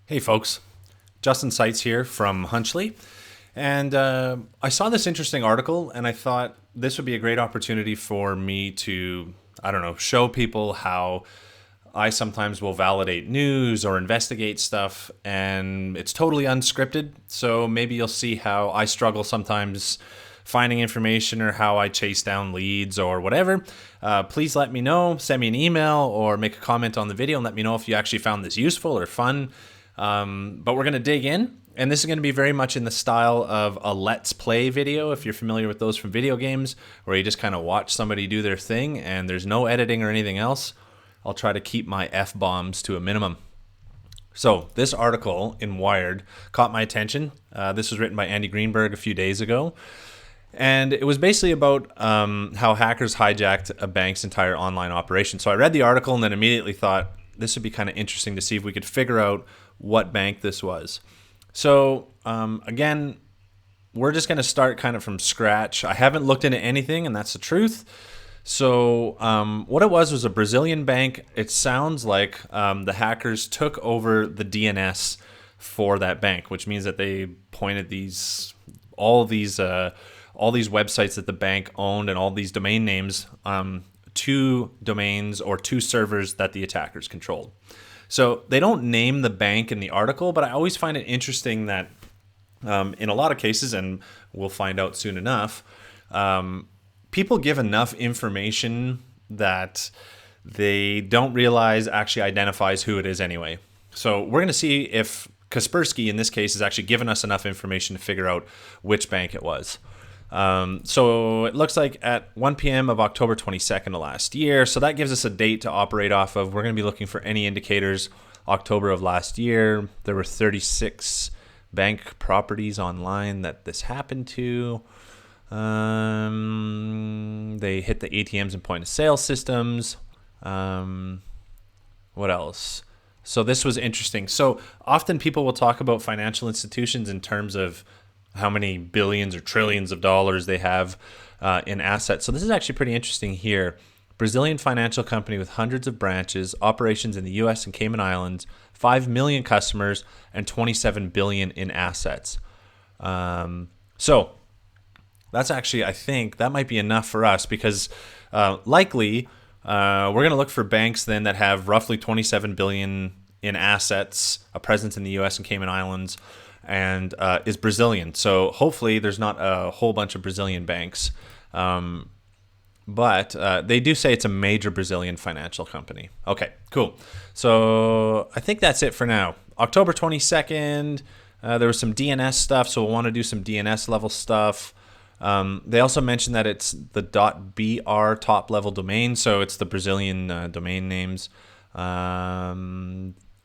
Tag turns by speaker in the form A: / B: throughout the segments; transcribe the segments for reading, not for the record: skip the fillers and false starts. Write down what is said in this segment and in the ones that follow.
A: Hey folks, Justin Seitz here from Hunchly. And I saw this interesting article and I thought this would be a great opportunity for me to, I don't know, show people how I sometimes will validate news or investigate stuff and it's totally unscripted. So maybe you'll see how I struggle sometimes finding information or how I chase down leads or whatever. Please let me know, send me an email or make a comment on the video and let me know if you actually found this useful or fun. But we're going to dig in, and this is going to be very much in the style of a Let's Play video, if you're familiar with those from video games, where you just kind of watch somebody do their thing, and there's no editing or anything else. I'll try to keep my F-bombs to a minimum. So this article in Wired caught my attention. This was written by Andy Greenberg a few days ago. And it was basically about how hackers hijacked a bank's entire online operation. So I read the article and then immediately thought, this would be kind of interesting to see if we could figure out what bank this was. So again, we're just going to start kind of from scratch. I haven't looked into anything, and that's the truth. So what it was a Brazilian bank. It sounds like the hackers took over the DNS for that bank, which means that they pointed all these websites that the bank owned and all these domain names to domains or to servers that the attackers controlled. So they don't name the bank in the article, but I always find it interesting that in a lot of cases, and we'll find out soon enough, people give enough information that they don't realize actually identifies who it is anyway. So we're going to see if Kaspersky in this case has actually given us enough information to figure out which bank it was. So it looks like at 1 p.m. of October 22nd of last year. So that gives us a date to operate off of. We're going to be looking for any indicators. October of last year, there were 36 bank properties online that this happened to. They hit the ATMs and point of sale systems. What else? So this was interesting. So often people will talk about financial institutions in terms of how many billions or trillions of dollars they have in assets. So this is actually pretty interesting here. Brazilian financial company with hundreds of branches, operations in the US and Cayman Islands, 5 million customers, and 27 billion in assets. So that's actually, I think, that might be enough for us because likely we're going to look for banks then that have roughly 27 billion in assets, a presence in the US and Cayman Islands, and is Brazilian. So hopefully there's not a whole bunch of Brazilian banks. But they do say it's a major Brazilian financial company. Okay, cool. So I think that's it for now. October 22nd, there was some DNS stuff, so we'll want to do some DNS level stuff. They also mentioned that it's the .br top level domain, so it's the Brazilian domain names.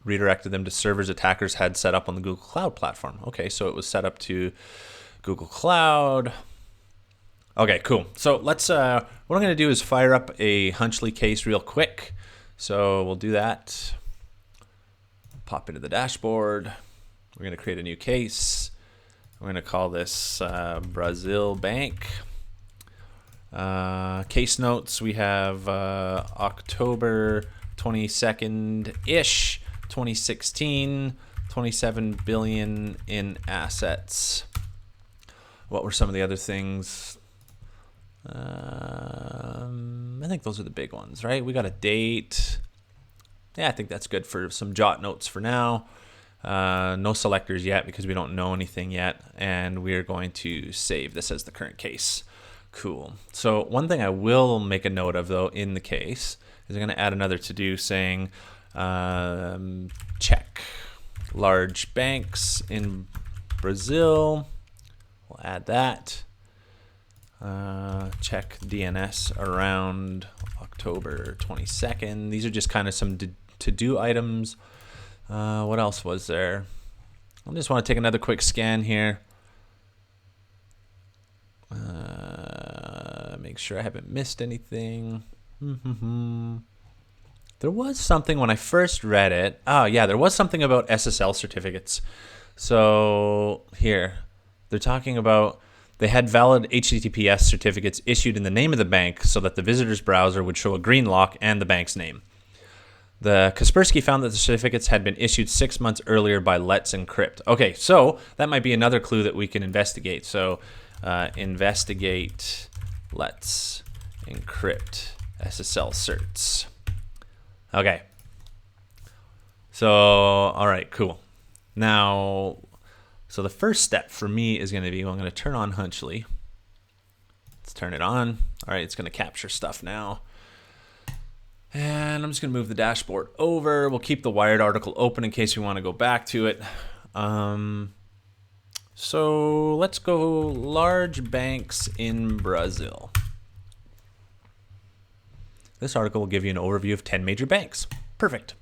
A: Redirected them to servers attackers had set up on the Google Cloud platform. Okay, so it was set up to Google Cloud. Okay, cool. So let's, what I'm going to do is fire up a Hunchly case real quick. So we'll do that. Pop into the dashboard. We're going to create a new case. We're going to call this Brazil Bank. Case notes, we have October 22nd-ish. 2016, 27 billion in assets. What were some of the other things? I think those are the big ones, right? We got a date. Yeah, I think that's good for some jot notes for now. No selectors yet because we don't know anything yet. And we're going to save this as the current case. Cool. So one thing I will make a note of, though, in the case is I'm going to add another to-do saying check large banks in Brazil. We'll add that. Check DNS around October 22nd. These are just kind of some to-do items. What else was there? I just want to take another quick scan here. Make sure I haven't missed anything. There was something when I first read it. Oh, yeah, there was something about SSL certificates. So here, they're talking about they had valid HTTPS certificates issued in the name of the bank so that the visitor's browser would show a green lock and the bank's name. The Kaspersky found that the certificates had been issued 6 months earlier by Let's Encrypt. Okay, so that might be another clue that we can investigate. So investigate Let's Encrypt SSL certs. Okay. So, all right, cool. Now, so the first step for me is going to be, I'm going to turn on Hunchly. Let's turn it on. All right, it's going to capture stuff now. And I'm just going to move the dashboard over. We'll keep the Wired article open in case we want to go back to it. So let's go large banks in Brazil. This article will give you an overview of 10 major banks. Perfect.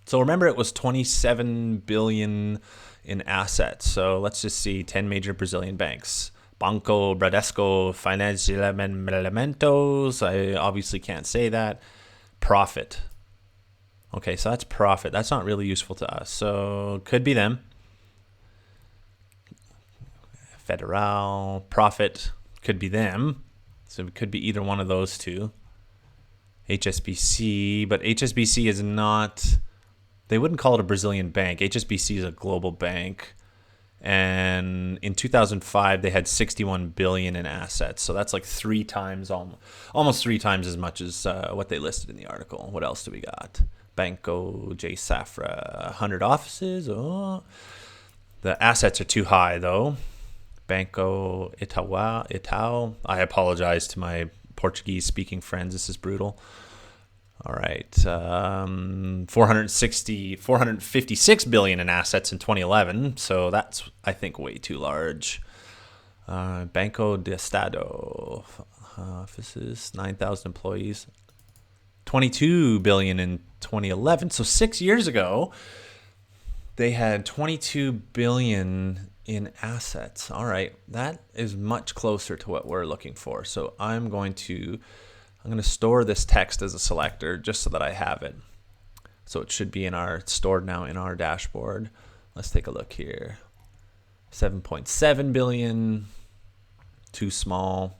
A: So remember, it was 27 billion in assets. So let's just see 10 major Brazilian banks. Banco Bradesco Financiamentos. I obviously can't say that. Profit. Okay, so that's profit. That's not really useful to us. So could be them. Federal, profit, could be them. So it could be either one of those two. HSBC, but HSBC is not, they wouldn't call it a Brazilian bank. HSBC is a global bank. And in 2005, they had 61 billion in assets. So that's like almost three times as much as what they listed in the article. What else do we got? Banco J. Safra, 100 offices. Oh. The assets are too high, though. Banco Itaú. I apologize to my Portuguese-speaking friends. This is brutal. All right, 456 billion in assets in 2011. So that's, I think, way too large. Banco de Estado, offices, 9,000 employees, 22 billion in 2011. So 6 years ago, they had 22 billion in assets. All right, that is much closer to what we're looking for. So I'm going to store this text as a selector just so that I have it. So it should be stored now in our dashboard. Let's take a look here. 7.7 billion, too small.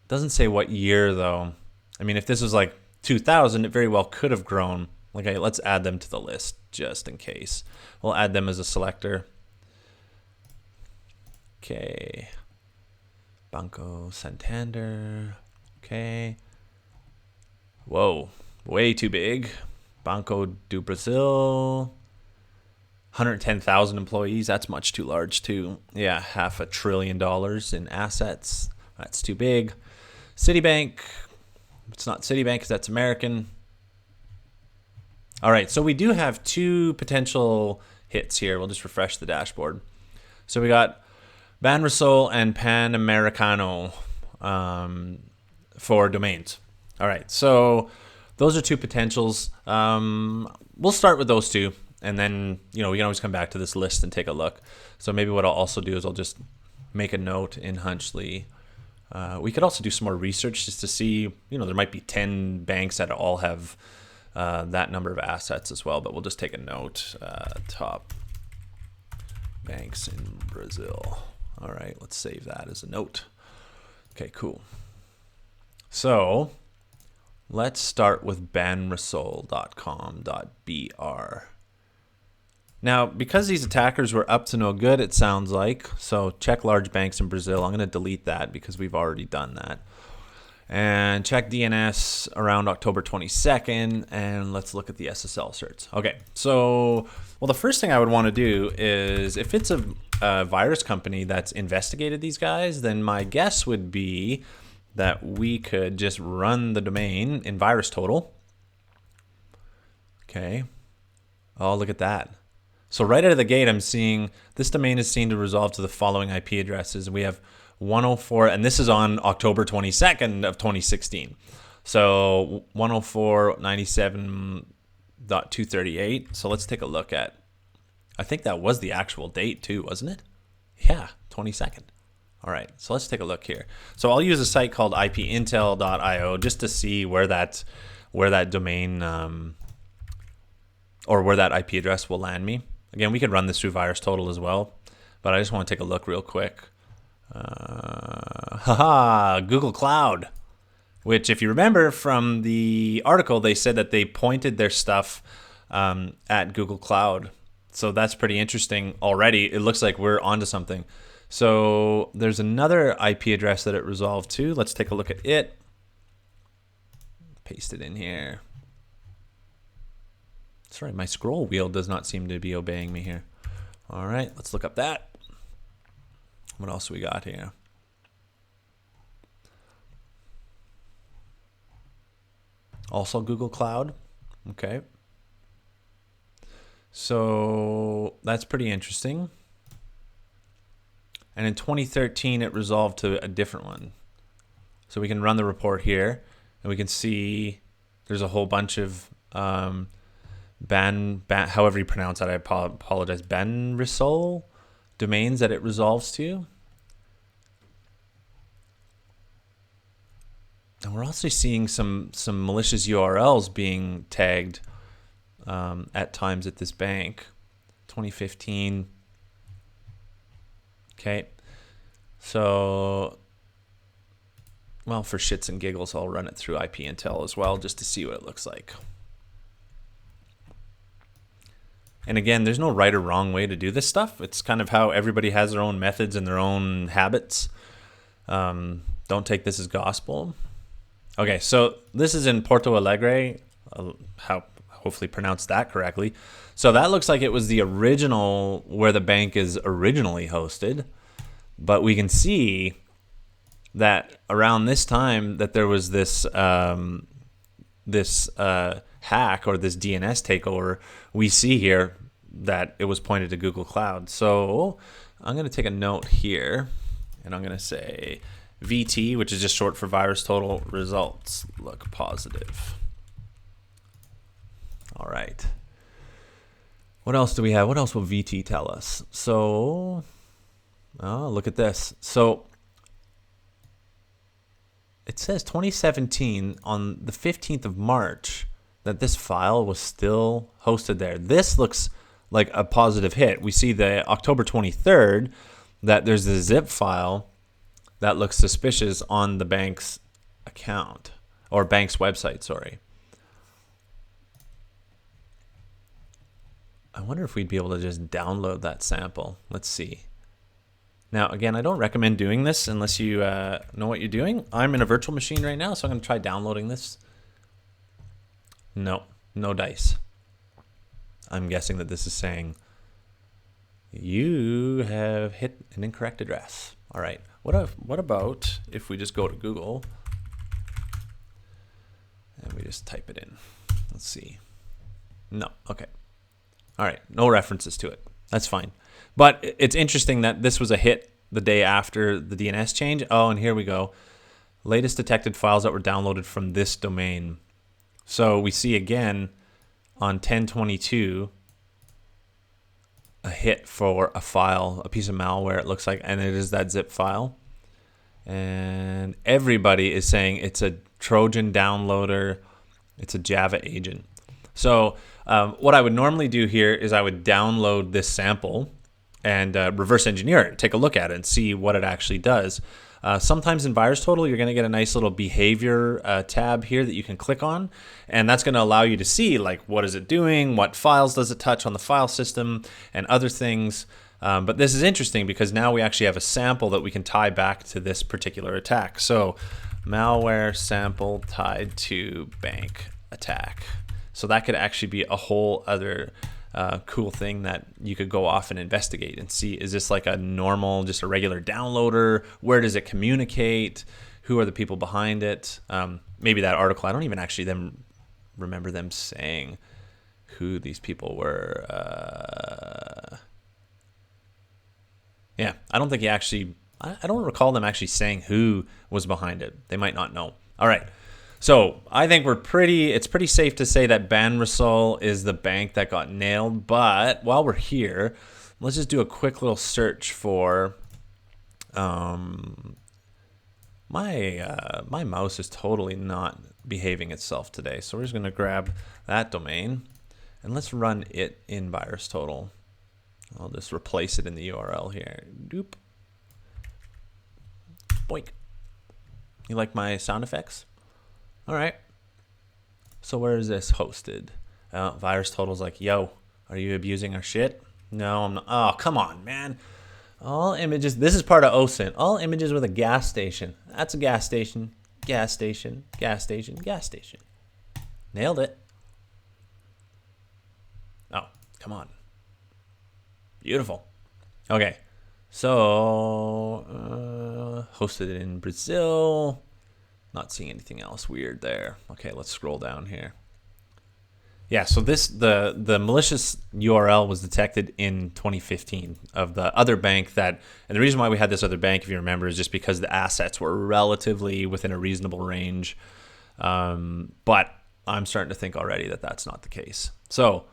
A: Doesn't say what year though. I mean, if this was like 2000, it very well could have grown. Okay, let's add them to the list just in case. We'll add them as a selector. Okay. Banco Santander. Okay. Whoa, way too big. Banco do Brasil. 110,000 employees. That's much too large too. Yeah, $500 billion in assets. That's too big. Citibank. It's not Citibank because that's American. All right, so we do have two potential hits here. We'll just refresh the dashboard. So we got Banrisol and Panamericano for domains. All right, so those are two potentials. We'll start with those two, and then we can always come back to this list and take a look. So maybe what I'll also do is I'll just make a note in Hunchly. We could also do some more research just to see, there might be 10 banks that all have that number of assets as well, but we'll just take a note. Top banks in Brazil. All right, let's save that as a note. Okay, cool. So let's start with banrisol.com.br. Now, because these attackers were up to no good, it sounds like, so check large banks in Brazil. I'm going to delete that because we've already done that. And check DNS around October 22nd, and let's look at the SSL certs. Okay, so, well, the first thing I would want to do is, if it's a virus company that's investigated these guys, then my guess would be that we could just run the domain in VirusTotal. Okay. Oh, look at that. So right out of the gate, I'm seeing this domain is seen to resolve to the following IP addresses. We have 104, and this is on October 22nd of 2016. So 104.97.238. So let's take a look at, I think that was the actual date too, wasn't it? Yeah, 22nd. All right, so let's take a look here. So I'll use a site called ipintel.io just to see where that domain or where that IP address will land me. Again, we could run this through VirusTotal as well, but I just want to take a look real quick. Google Cloud. which if you remember from the article, they said that they pointed their stuff at Google Cloud. So that's pretty interesting already. It looks like we're onto something. So there's another IP address that it resolved to. Let's take a look at it. Paste it in here. Sorry, my scroll wheel does not seem to be obeying me here. All right, let's look up that. What else we got here? Also Google Cloud. Okay. So that's pretty interesting. And in 2013, it resolved to a different one. So we can run the report here, and we can see there's a whole bunch of however you pronounce that, I apologize, Banrisol domains that it resolves to. And we're also seeing some malicious URLs being tagged at times at this bank. 2015. Okay. So, well, for shits and giggles, I'll run it through IPintel as well just to see what it looks like. And again, there's no right or wrong way to do this stuff. It's kind of how everybody has their own methods and their own habits. Don't take this as gospel. Okay, so this is in Porto Alegre, how hopefully pronounced that correctly. So that looks like it was the original where the bank is originally hosted, but we can see that around this time that there was this hack or this DNS takeover. We see here that it was pointed to Google Cloud. So I'm going to take a note here, and I'm going to say VT, which is just short for virus total results, look positive. All right. What else do we have? What else will VT tell us? So, oh, look at this. So it says 2017 on the 15th of March that this file was still hosted there. This looks like a positive hit. We see the October 23rd that there's a zip file that looks suspicious on the bank's account, or bank's website, sorry. I wonder if we'd be able to just download that sample. Let's see. Now, again, I don't recommend doing this unless you know what you're doing. I'm in a virtual machine right now, so I'm going to try downloading this. No dice. I'm guessing that this is saying you have hit an incorrect address. All right. What about if we just go to Google and we just type it in? Let's see. No. Okay. All right. No references to it. That's fine. But it's interesting that this was a hit the day after the DNS change. Oh, and here we go. Latest detected files that were downloaded from this domain. So we see again on 10/22 a hit for a file, a piece of malware it looks like, and it is that zip file. And everybody is saying it's a Trojan downloader, it's a Java agent. So what I would normally do here is I would download this sample and reverse engineer it, take a look at it and see what it actually does. Sometimes in VirusTotal, you're going to get a nice little behavior tab here that you can click on, and that's going to allow you to see like what is it doing, what files does it touch on the file system, and other things. But this is interesting because now we actually have a sample that we can tie back to this particular attack. So malware sample tied to bank attack. So that could actually be a whole other cool thing that you could go off and investigate and see, is this like a normal, just a regular downloader? Where does it communicate? Who are the people behind it? Maybe that article, I don't even actually remember them saying who these people were. Yeah, I don't think I don't recall them actually saying who was behind it. They might not know. All right. So I think it's pretty safe to say that Banrisol is the bank that got nailed. But while we're here, let's just do a quick little search for my mouse is totally not behaving itself today. So we're just going to grab that domain and let's run it in VirusTotal. I'll just replace it in the URL here. Doop. Boink. You like my sound effects? All right. So where is this hosted? Virus totals like, yo, are you abusing our shit? No, I'm not. Oh, come on, man. All images. This is part of OSINT. All images with a gas station. That's a gas station. Gas station. Gas station. Gas station. Nailed it. Oh, come on. Beautiful. Okay. So, hosted in Brazil. Not seeing anything else weird there. Okay, let's scroll down here. Yeah, so the malicious URL was detected in 2015 of the other bank and the reason why we had this other bank, if you remember, is just because the assets were relatively within a reasonable range. But I'm starting to think already that that's not the case. So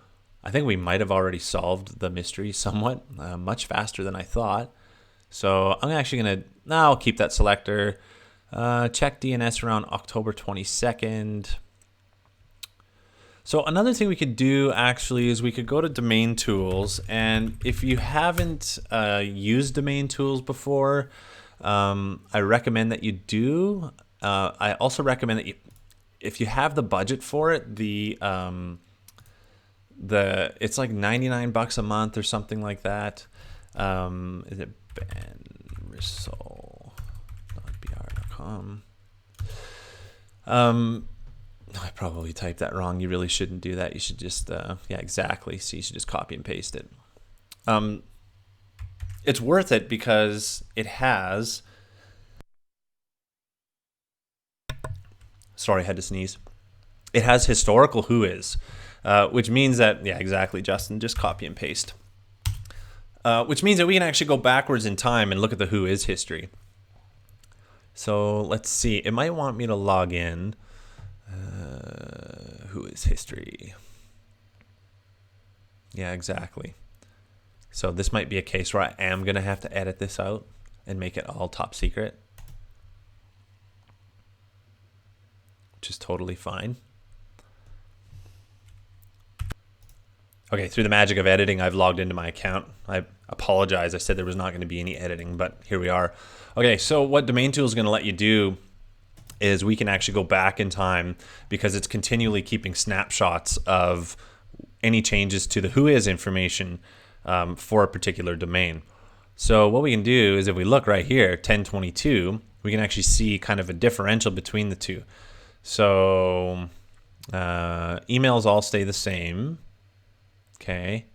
A: I think we might have already solved the mystery somewhat, much faster than I thought. So I'm actually going to, now I'll keep that selector. Check DNS around October 22nd. So another thing we could do actually is we could go to domain tools, and if you haven't used domain tools before, I recommend that you do. I also recommend that you, if you have the budget for it, it's like $99 a month or something like that. Is it benrisol.br.com? I probably typed that wrong. You really shouldn't do that. You should just, yeah, exactly. So you should just copy and paste it. It's worth it because it has, sorry, I had to sneeze. It has historical whois, which means that, yeah, exactly, Justin, just copy and paste. Which means that we can actually go backwards in time and look at the whois history. So let's see. It might want me to log in. Whois history. Yeah, exactly. So this might be a case where I am going to have to edit this out and make it all top secret, which is totally fine. Okay, through the magic of editing, I've logged into my account. I apologize. I said there was not going to be any editing, but here we are. Okay, so what Domain Tool is going to let you do is we can actually go back in time because it's continually keeping snapshots of any changes to the whois information for a particular domain. So what we can do is if we look right here, 1022, we can actually see kind of a differential between the two. So emails all stay the same. Okay.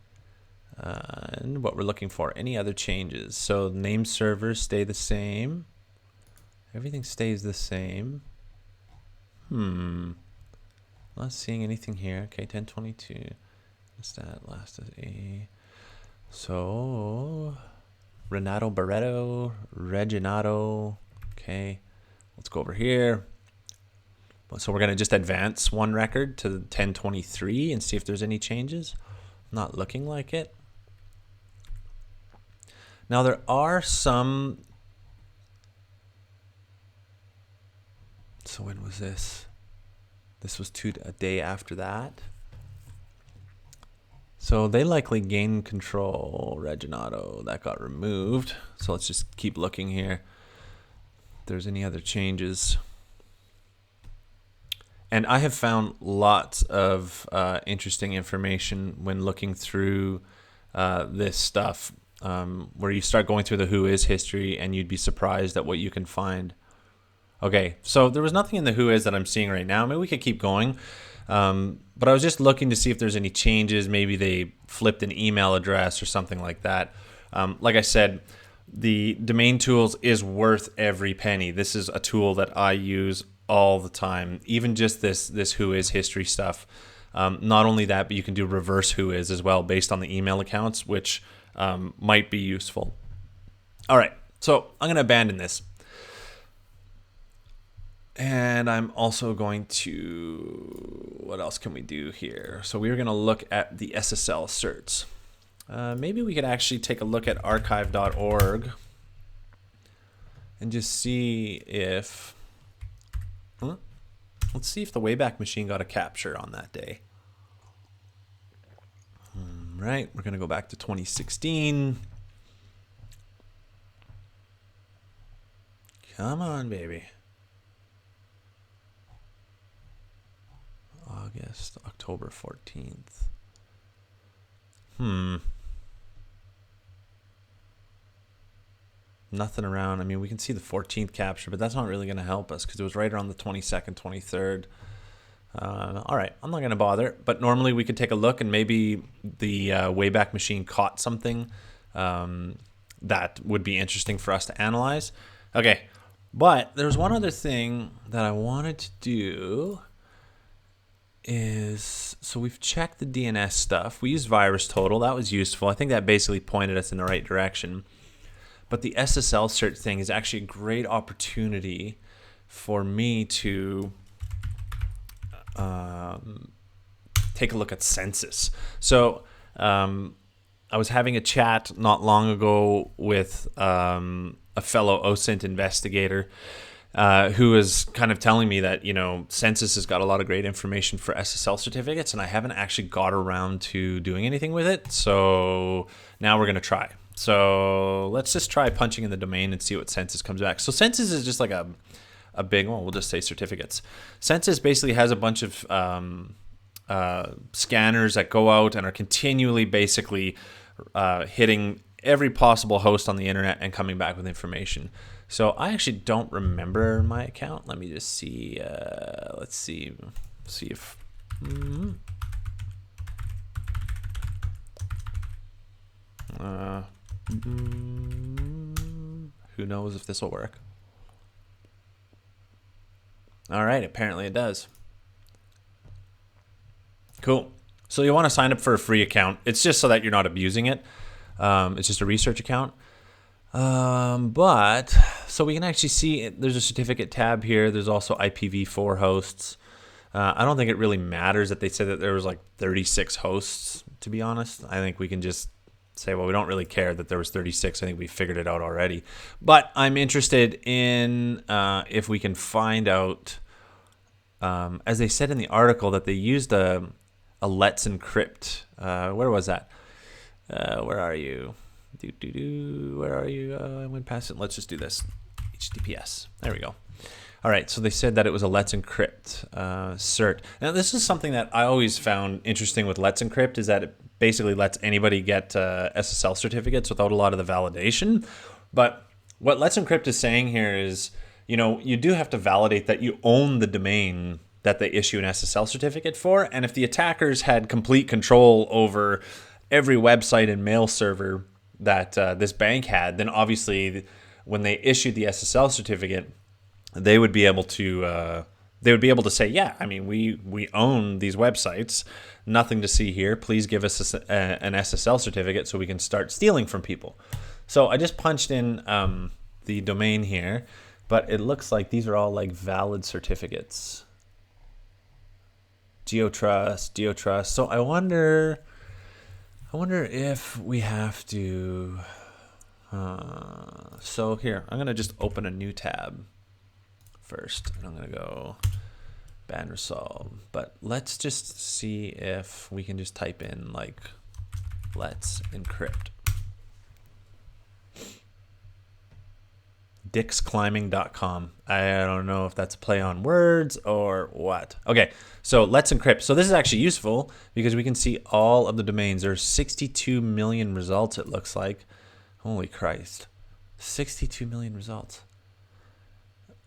A: And what we're looking for, any other changes. So name servers stay the same. Everything stays the same. Not seeing anything here. Okay, 1022. What's that? Last is A. So Renato Barreto, Reginato. Okay, let's go over here. So we're going to just advance one record to 1023 and see if there's any changes. Not looking like it. Now there are some. So when was this? This was a day after that. So they likely gained control. Reginato, that got removed. So let's just keep looking here. If there's any other changes. And I have found lots of interesting information when looking through this stuff, where you start going through the whois history and you'd be surprised at what you can find. Okay, so there was nothing in the whois that I'm seeing right now. Maybe we could keep going. But I was just looking to see if there's any changes. Maybe they flipped an email address or something like that. Like I said, the domain tools is worth every penny. This is a tool that I use all the time. Even just this whois history stuff. Not only that, but you can do reverse whois as well based on the email accounts, which might be useful. All right, so I'm going to abandon this. And I'm also going to, what else can we do here? So we're going to look at the SSL certs. Maybe we could actually take a look at archive.org and just see if, let's see if the Wayback Machine got a capture on that day. Right, we're going to go back to 2016. Come on, baby. August, October 14th. Nothing around. I mean, we can see the 14th capture, but that's not really going to help us because it was right around the 22nd, 23rd. All right, I'm not going to bother. But normally we could take a look and maybe the Wayback Machine caught something that would be interesting for us to analyze. Okay, but there's one other thing that I wanted to do is, so we've checked the DNS stuff. We used virus total. That was useful. I think that basically pointed us in the right direction. But the SSL cert thing is actually a great opportunity for me to take a look at Census. So I was having a chat not long ago with a fellow OSINT investigator who was kind of telling me that, Census has got a lot of great information for SSL certificates, and I haven't actually got around to doing anything with it. So now we're going to try. So let's just try punching in the domain and see what Census comes back. So Census is just like a big, well, we'll just say certificates. Census basically has a bunch of scanners that go out and are continually basically hitting every possible host on the internet and coming back with information. So I actually don't remember my account. Let me just see. Let's see if. Who knows if this will work? All right, apparently it does. Cool. So you want to sign up for a free account. It's just so that you're not abusing it. It's just a research account. But so we can actually see there's a certificate tab here. There's also IPv4 hosts. I don't think it really matters that they said that there was like 36 hosts, to be honest. I think we can just say, well, we don't really care that there was 36. I think we figured it out already. But I'm interested in if we can find out, as they said in the article, that they used a Let's Encrypt. Where was that? Where are you? Where are you? I went past it. Let's just do this. HTTPS. There we go. All right, so they said that it was a Let's Encrypt cert. Now, this is something that I always found interesting with Let's Encrypt, is that it basically lets anybody get SSL certificates without a lot of the validation. But what Let's Encrypt is saying here is, you do have to validate that you own the domain that they issue an SSL certificate for. And if the attackers had complete control over every website and mail server that this bank had, then obviously when they issued the SSL certificate, they would be able to say, yeah, I mean, we own these websites. Nothing to see here. Please give us an SSL certificate so we can start stealing from people. So I just punched in the domain here, but it looks like these are all like valid certificates. GeoTrust. So I wonder if we have to. So here, I'm gonna just open a new tab first, and I'm gonna go ban resolve. But let's just see if we can just type in like let's encrypt. dicksclimbing.com. I don't know if that's a play on words or what. Okay, so let's encrypt. So this is actually useful because we can see all of the domains. There's 62 million results, it looks like. Holy Christ. 62 million results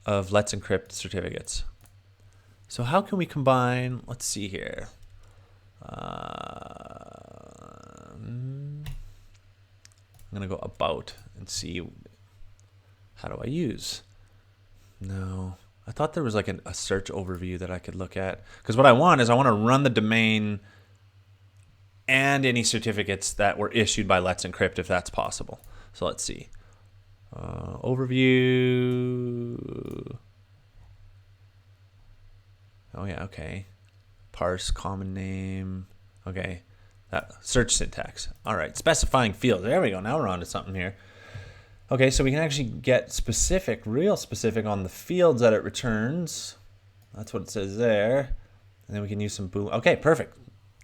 A: of Let's Encrypt certificates. So how can we combine, let's see here. I'm going to go about and see, how do I use? No, I thought there was like a search overview that I could look at. Because what I want is I want to run the domain and any certificates that were issued by Let's Encrypt if that's possible. So let's see. Overview. Oh yeah, okay. Parse common name. Okay. Search syntax. All right. Specifying fields. There we go. Now we're on to something here. Okay, so we can actually get specific, real specific on the fields that it returns. That's what it says there. And then we can use some Boolean. Okay, perfect.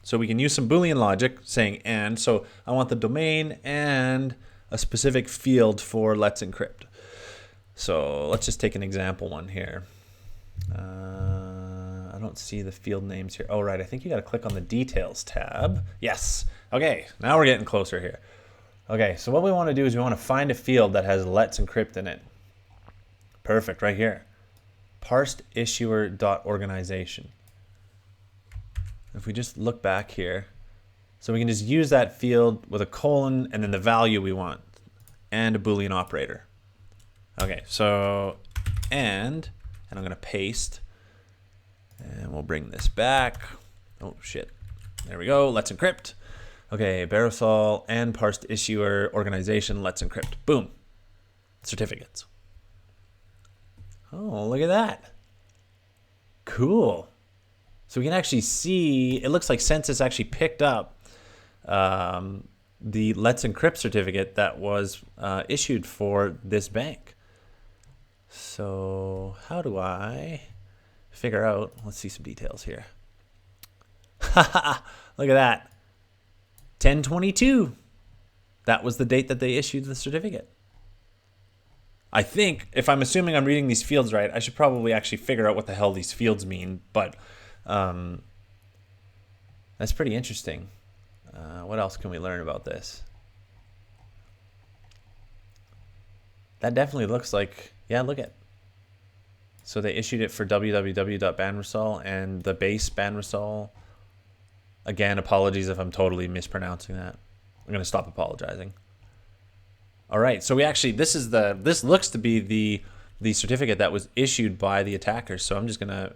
A: So we can use some Boolean logic saying and. So I want the domain and a specific field for Let's So let's just take an example one here. I don't see the field names here. Oh, right. I think you got to click on the details tab. Yes. Okay. Now we're getting closer here. Okay. So what we want to do is we want to find a field that has Let's Encrypt in it. Perfect. Right here. Parsed issuer.organization. If we just look back here, so we can just use that field with a colon and then the value we want and a Boolean operator. Okay, so and I'm going to paste and we'll bring this back. Oh, shit. There we go. Let's encrypt. Okay, Barosol and parsed issuer organization. Let's encrypt. Boom. Certificates. Oh, look at that. Cool. So we can actually see, it looks like Census actually picked up the Let's Encrypt certificate that was issued for this bank. So how do I figure out, let's see some details here. Look at that. 10/22. That was the date that they issued the certificate. I think, if I'm assuming I'm reading these fields right, I should probably actually figure out what the hell these fields mean, but that's pretty interesting. What else can we learn about this? That definitely looks like, yeah, look at. So they issued it for www.banrisol and the base Banrisol. Again, apologies if I'm totally mispronouncing that. I'm going to stop apologizing. All right, so we actually, this looks to be the certificate that was issued by the attackers. So I'm just gonna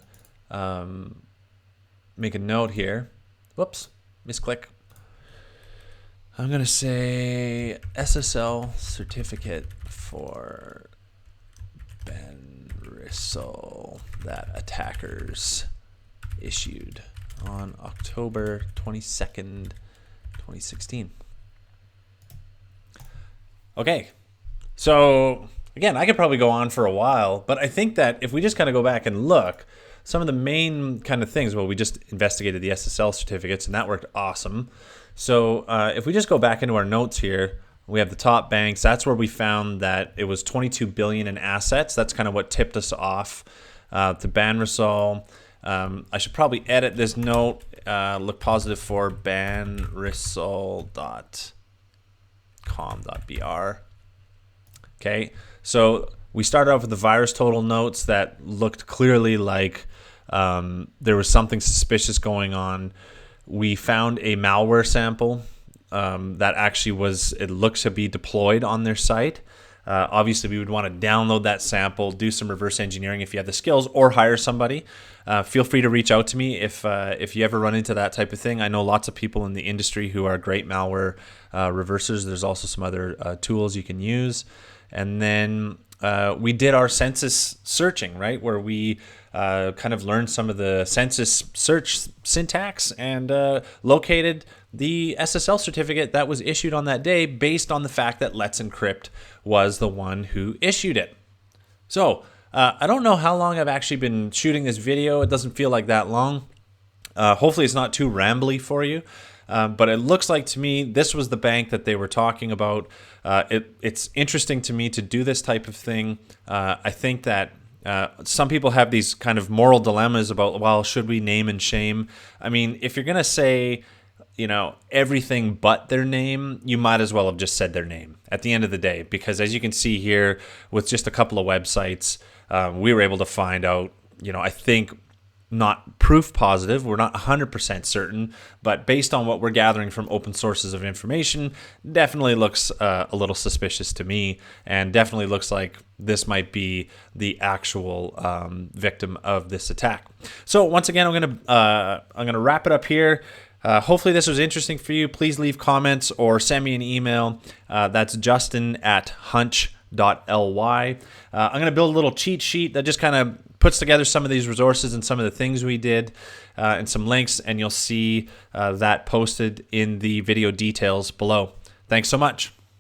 A: make a note here. Whoops, misclick. I'm gonna say SSL certificate for Banrisol that attackers issued on October 22nd, 2016. Okay, so again, I could probably go on for a while, but I think that if we just kind of go back and look, some of the main kind of things, well, we just investigated the SSL certificates and that worked awesome. So if we just go back into our notes here, we have the top banks. That's where we found that it was 22 billion in assets. That's kind of what tipped us off to Banrisol. I should probably edit this note, look positive for banrisol.com.br. Okay, so we started off with the virus total notes that looked clearly like there was something suspicious going on. We found a malware sample that actually was, it looks to be deployed on their site. Obviously, we would want to download that sample, do some reverse engineering if you have the skills, or hire somebody. Feel free to reach out to me if you ever run into that type of thing. I know lots of people in the industry who are great malware reversers. There's also some other tools you can use. And then we did our census searching, right, where we kind of learned some of the census search syntax and located the SSL certificate that was issued on that day based on the fact that Let's Encrypt was the one who issued it. So I don't know how long I've actually been shooting this video. It doesn't feel like that long. Hopefully it's not too rambly for you. But it looks like to me this was the bank that they were talking about. It's interesting to me to do this type of thing. I think that some people have these kind of moral dilemmas about, well, should we name and shame? I mean, if you're going to say, everything but their name, you might as well have just said their name at the end of the day. Because as you can see here, with just a couple of websites, we were able to find out, I think, not proof positive, we're not 100% certain, but based on what we're gathering from open sources of information, definitely looks a little suspicious to me, and definitely looks like this might be the actual victim of this attack. So once again, I'm gonna wrap it up here. Hopefully this was interesting for you. Please leave comments or send me an email. That's justin@hunch.ly. I'm going to build a little cheat sheet that just kind of puts together some of these resources and some of the things we did and some links, and you'll see that posted in the video details below. Thanks so much.